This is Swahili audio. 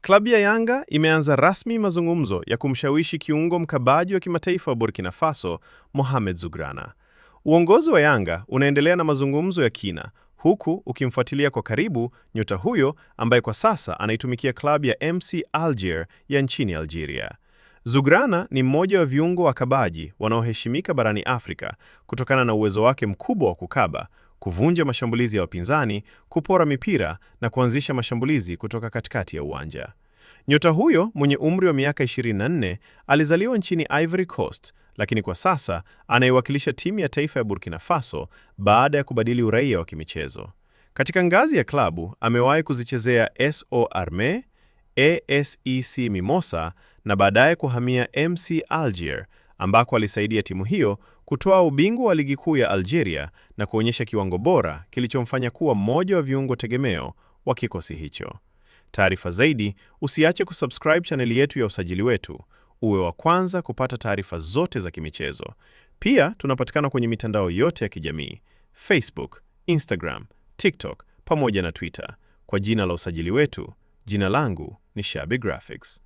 Klabu ya Yanga imeanza rasmi mazungumzo ya kumshawishi kiungo mkabaji wa kimataifa wa Burkina Faso, Mohamed Zugrana. Uongozi wa Yanga unaendelea na mazungumzo ya kina, huku ukimfuatilia kwa karibu nyota huyo ambaye kwa sasa anaitumikia klabu ya MC Alger ya nchini Algeria. Zugrana ni mmoja wa viungo wakabaji wanaoheshimika barani Afrika kutokana na uwezo wake mkubwa wa kukaba, kuvunja mashambulizi ya wapinzani, kupora mipira na kuanzisha mashambulizi kutoka katikati ya uwanja. Nyota huyo mwenye umri wa miaka 24 alizaliwa nchini Ivory Coast, lakini kwa sasa anaiwakilisha timu ya taifa ya Burkina Faso baada ya kubadili uraia wa kimichezo. Katika ngazi ya klabu, amewahi kuzichezea SO Arme, ASEC Mimosa na baadaye kuhamia MC Alger, ambako alisaidia timu hiyo kutoa ubingwa wa ligi kuu ya Algeria na kuonyesha kiwango bora kilichomfanya kuwa mmoja wa viungo tegemeo wa kikosi hicho. Taarifa zaidi, usiache kusubscribe chaneli yetu ya Usajili Wetu, uwe wa kwanza kupata taarifa zote za kimichezo. Pia tunapatikana kwenye mitandao yote ya kijamii: Facebook, Instagram, TikTok pamoja na Twitter kwa jina la Usajili Wetu. Jina langu ni Shabby Graphics.